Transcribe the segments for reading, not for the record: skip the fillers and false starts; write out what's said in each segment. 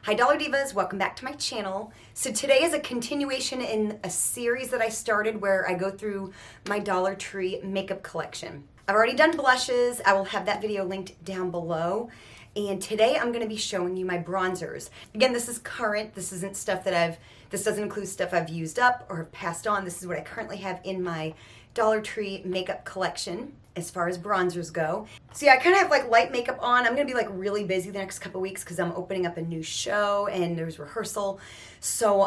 Hi Dollar Divas, welcome back to my channel. So today is a continuation in a series that I started where I go through my Dollar Tree makeup collection. I've already done blushes, I will have that video linked down below. And today I'm going to be showing you my bronzers. Again, this is current, this isn't stuff that this doesn't include stuff I've used up or have passed on. This is what I currently have in my Dollar Tree makeup collection as far as bronzers go. So yeah, I kind of have like light makeup on. I'm gonna be like really busy the next couple weeks because I'm opening up a new show and there's rehearsal. So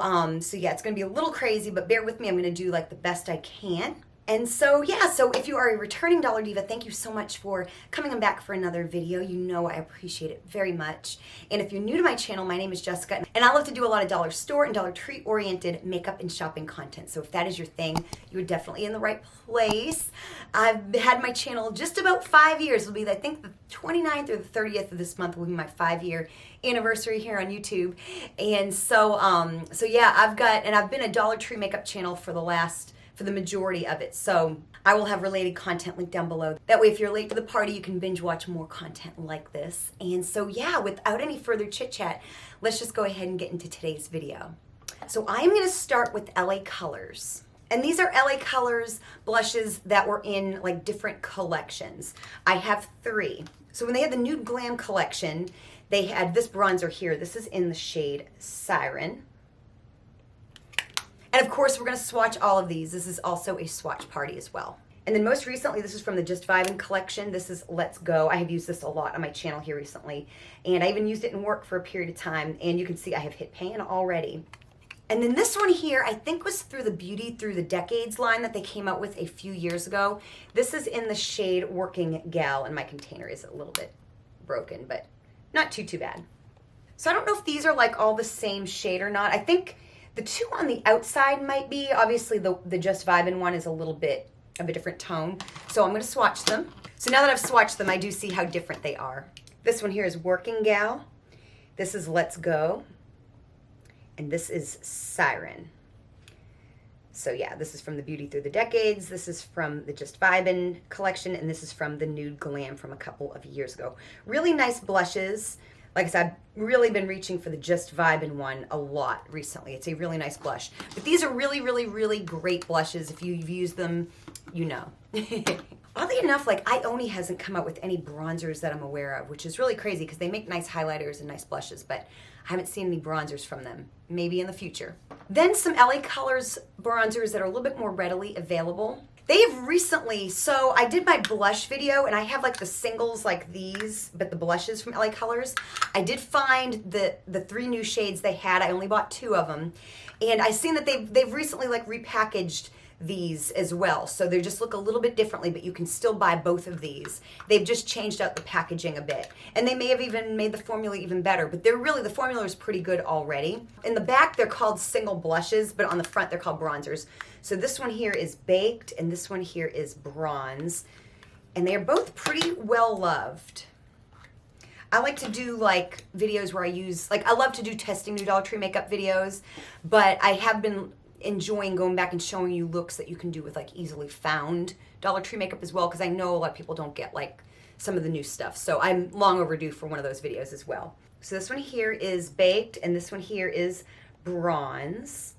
yeah, it's gonna be a little crazy, but bear with me. I'm gonna do like the best I can. And so yeah, so if you are a returning Dollar Diva, thank you so much for coming back for another video. You know I appreciate it very much. And if you're new to my channel, my name is Jessica, and I love to do a lot of dollar store and Dollar Tree oriented makeup and shopping content. So if that is your thing, you're definitely in the right place. I've had my channel just about 5 years. It'll be, I think, the 29th or the 30th of this month will be my 5-year anniversary here on YouTube. And so yeah, I've been a Dollar Tree makeup channel for the majority of it. So I will have related content linked down below. That way if you're late to the party, you can binge watch more content like this. And so yeah, without any further chit chat, let's just go ahead and get into today's video. So I'm gonna start with LA Colors. And these are LA Colors blushes that were in like different collections. I have 3. So when they had the Nude Glam collection, they had this bronzer here. This is in the shade Siren. And of course, we're going to swatch all of these. This is also a swatch party as well. And then most recently, this is from the Just Vibin' collection. This is Let's Go. I have used this a lot on my channel here recently. And I even used it in work for a period of time. And you can see I have hit pan already. And then this one here, I think was through the Beauty Through the Decades line that they came out with a few years ago. This is in the shade Working Gal, and my container is a little bit broken, but not too bad. So I don't know if these are like all the same shade or not. I think the 2 on the outside might be. Obviously, the Just Vibin' one is a little bit of a different tone. So I'm going to swatch them. So now that I've swatched them, I do see how different they are. This one here is Working Gal. This is Let's Go. And this is Siren. So yeah, this is from the Beauty Through the Decades. This is from the Just Vibin' collection. And this is from the Nude Glam from a couple of years ago. Really nice blushes. Like I said, I've really been reaching for the Just Vibin' one a lot recently. It's a really nice blush. But these are really, really, really great blushes. If you've used them, you know. Oddly enough, like Ioni hasn't come out with any bronzers that I'm aware of, which is really crazy because they make nice highlighters and nice blushes, but I haven't seen any bronzers from them. Maybe in the future. Then some LA Colors bronzers that are a little bit more readily available. They've recently, so I did my blush video and I have like the singles like these, but the blushes from LA Colors. I did find the 3 new shades they had. I only bought 2 of them. And I've seen that they've recently like repackaged these as well. So they just look a little bit differently, but you can still buy both of these. They've just changed out the packaging a bit. And they may have even made the formula even better, but the formula is pretty good already. In the back, they're called single blushes, but on the front, they're called bronzers. So this one here is Baked, and this one here is Bronze. And they are both pretty well loved. I like to do like videos where I use, like I love to do testing new Dollar Tree makeup videos, but I have been enjoying going back and showing you looks that you can do with like easily found Dollar Tree makeup as well, because I know a lot of people don't get like some of the new stuff. So I'm long overdue for one of those videos as well. So this one here is Baked, and this one here is Bronze.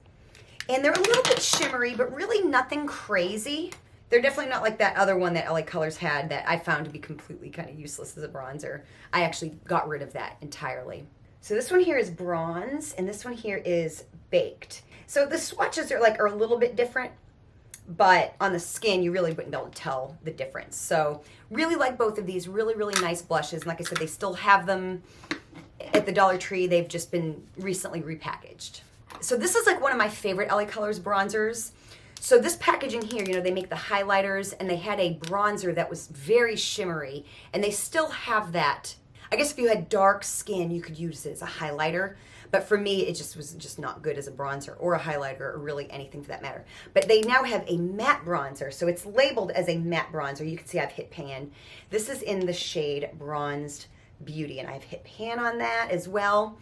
And they're a little bit shimmery, but really nothing crazy. They're definitely not like that other one that LA Colors had that I found to be completely kind of useless as a bronzer. I actually got rid of that entirely. So this one here is Bronze, and this one here is Baked. So the swatches are a little bit different, but on the skin, you really wouldn't be able to tell the difference. So really like both of these, really, really nice blushes. And like I said, they still have them at the Dollar Tree. They've just been recently repackaged. So this is like one of my favorite LA Colors bronzers. So this packaging here, you know, they make the highlighters, and they had a bronzer that was very shimmery, and they still have that. I guess if you had dark skin, you could use it as a highlighter. But for me, it just was just not good as a bronzer or a highlighter or really anything for that matter. But they now have a matte bronzer. So it's labeled as a matte bronzer. You can see I've hit pan. This is in the shade Bronzed Beauty, and I've hit pan on that as well.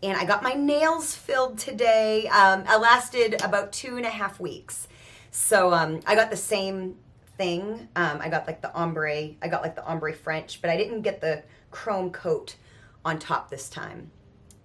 And I got my nails filled today. I lasted about 2.5 weeks. So I got the same thing. I got like the ombre French, but I didn't get the chrome coat on top this time.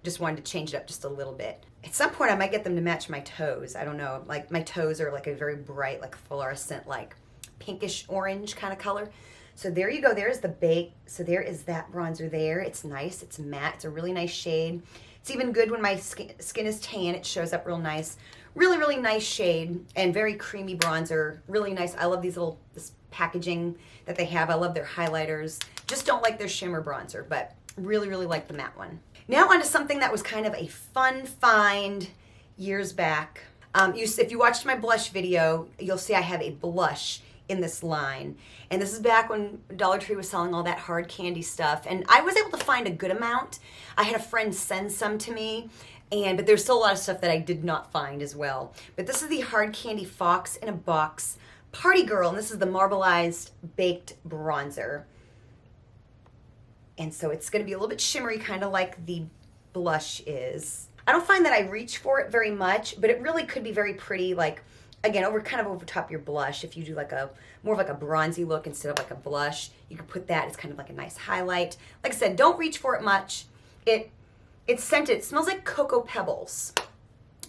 just wanted to change it up just a little bit. At some point, I might get them to match my toes. I don't know. Like, my toes are like a very bright, like fluorescent, like pinkish orange kind of color. So there you go. There's the bake. So there is that bronzer there. It's nice. It's matte. It's a really nice shade. It's even good when my skin is tan. It shows up real nice. Really, really nice shade and very creamy bronzer. Really nice. I love this packaging that they have. I love their highlighters. Just don't like their shimmer bronzer, but really, really like the matte one. Now onto something that was kind of a fun find years back. If you watched my blush video, you'll see I have a blush in this line. And this is back when Dollar Tree was selling all that hard candy stuff. And I was able to find a good amount. I had a friend send some to me, but there's still a lot of stuff that I did not find as well. But this is the Hard Candy Fox in a Box Party Girl, and this is the Marbleized Baked Bronzer. And so it's going to be a little bit shimmery, kind of like the blush is. I don't find that I reach for it very much, but it really could be very pretty, like, again, kind of over top your blush. If you do like more of like a bronzy look instead of like a blush, you can put that as kind of like a nice highlight. Like I said, don't reach for it much. It's scented. It smells like Cocoa Pebbles.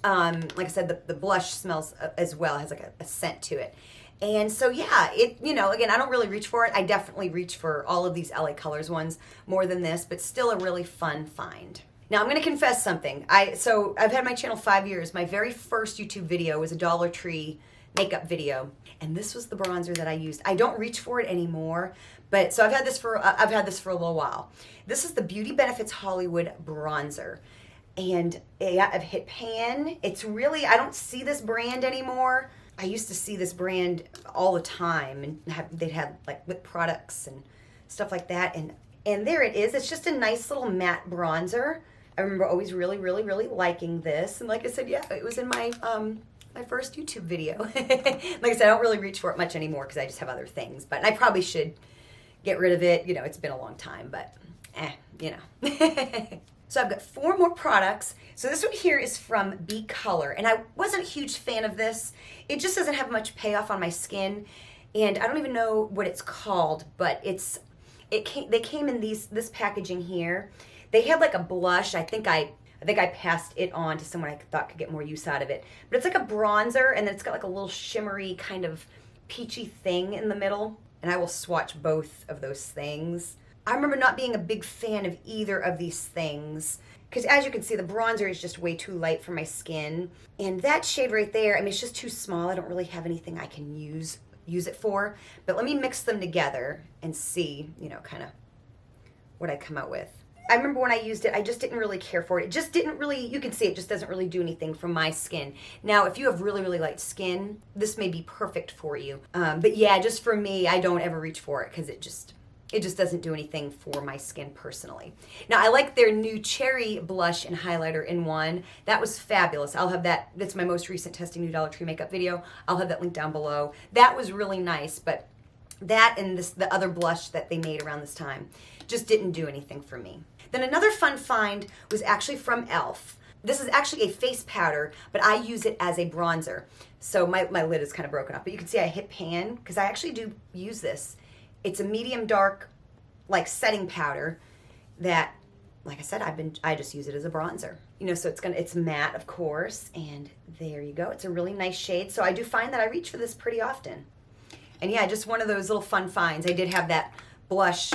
Like I said, the blush smells as well. It has like a scent to it. And so, yeah, again, I don't really reach for it. I definitely reach for all of these LA Colors ones more than this, but still a really fun find. Now, I'm going to confess something. So I've had my channel 5 years. My very first YouTube video was a Dollar Tree makeup video, and this was the bronzer that I used. I don't reach for it anymore, but so I've had this for a little while. This is the Beauty Benefits Hollywood bronzer. And yeah, I've hit pan. It's really, I don't see this brand anymore. I used to see this brand all the time, and they'd have like lip products and stuff like that. And there it is. It's just a nice little matte bronzer. I remember always really, really, really liking this. And like I said, yeah, it was in my my first YouTube video. Like I said, I don't really reach for it much anymore because I just have other things. But I probably should get rid of it. It's been a long time, but So I've got 4 more products. So this one here is from B.Color, and I wasn't a huge fan of this. It just doesn't have much payoff on my skin, and I don't even know what it's called, but they came in this packaging here. They had like a blush. I think I passed it on to someone I thought could get more use out of it. But it's like a bronzer, and then it's got like a little shimmery kind of peachy thing in the middle, and I will swatch both of those things. I remember not being a big fan of either of these things because, as you can see, the bronzer is just way too light for my skin. And that shade right there, I mean, it's just too small. I don't really have anything I can use it for. But let me mix them together and see, kind of what I come out with. I remember when I used it, I just didn't really care for it. It just didn't really, you can see it just doesn't really do anything for my skin. Now, if you have really, really light skin, this may be perfect for you. But yeah, just for me, I don't ever reach for it because it just doesn't do anything for my skin personally. Now, I like their new Cherry blush and highlighter in one. That was fabulous. I'll have that. That's my most recent testing new Dollar Tree makeup video. I'll have that link down below. That was really nice, but that and the other blush that they made around this time just didn't do anything for me. Then another fun find was actually from ELF. This is actually a face powder, but I use it as a bronzer. So my lid is kind of broken off, but you can see I hit pan because I actually do use this. It's a medium dark, like setting powder that, like I said, I just use it as a bronzer. So it's matte, of course, and there you go. It's a really nice shade. So I do find that I reach for this pretty often. And yeah, just one of those little fun finds. I did have that blush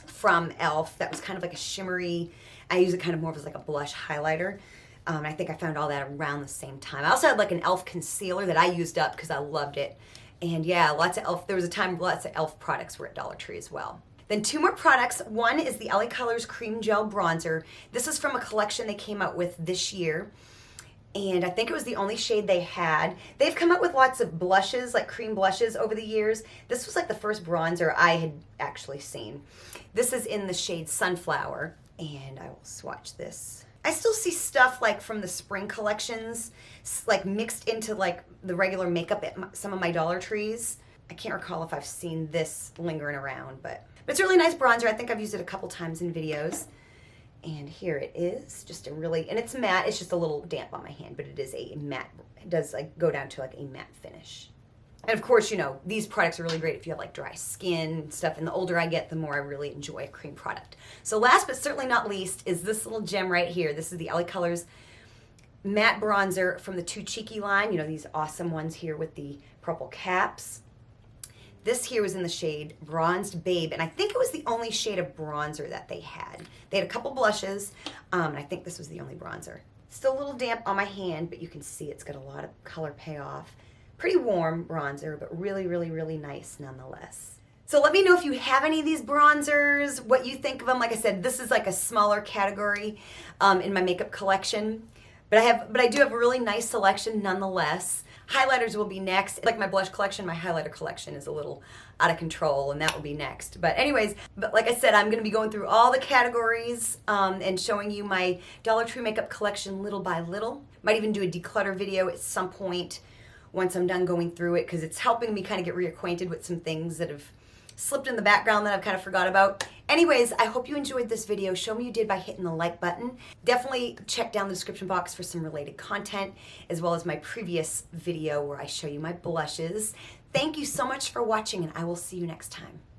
from ELF that was kind of like a shimmery, I use it kind of more as like a blush highlighter. I think I found all that around the same time. I also had like an ELF concealer that I used up because I loved it. And yeah, lots of ELF. There was a time lots of ELF products were at Dollar Tree as well. Then 2 more products. One is the LA Colors Cream Gel Bronzer. This is from a collection they came out with this year. And I think it was the only shade they had. They've come out with lots of blushes, like cream blushes over the years. This was like the first bronzer I had actually seen. This is in the shade Sunflower. And I will swatch this. I still see stuff like from the spring collections, like mixed into like the regular makeup at some of my Dollar Trees. I can't recall if I've seen this lingering around, but it's a really nice bronzer. I think I've used it a couple times in videos. And here it is, just a really, and it's matte. It's just a little damp on my hand, but it is a matte. It does like go down to like a matte finish. And of course, you know, these products are really great if you have like dry skin and stuff. And the older I get, the more I really enjoy a cream product. So last but certainly not least is this little gem right here. This is the LA Colors matte bronzer from the Too Cheeky line. You know, these awesome ones here with the purple caps. This here was in the shade Bronzed Babe, and I think it was the only shade of bronzer that they had. They had a couple blushes, and I think this was the only bronzer. Still a little damp on my hand, but you can see it's got a lot of color payoff. Pretty warm bronzer, but really, really, really nice nonetheless. So let me know if you have any of these bronzers, what you think of them. Like I said, this is like a smaller category in my makeup collection, but I do have a really nice selection nonetheless. Highlighters will be next. Like my blush collection, my highlighter collection is a little out of control, and that will be next. But anyways, like I said, I'm going to be going through all the categories and showing you my Dollar Tree makeup collection little by little. Might even do a declutter video at some point once I'm done going through it, because it's helping me kind of get reacquainted with some things that have slipped in the background that I've kind of forgot about. Anyways, I hope you enjoyed this video. Show me you did by hitting the like button. Definitely check down the description box for some related content, as well as my previous video where I show you my blushes. Thank you so much for watching, and I will see you next time.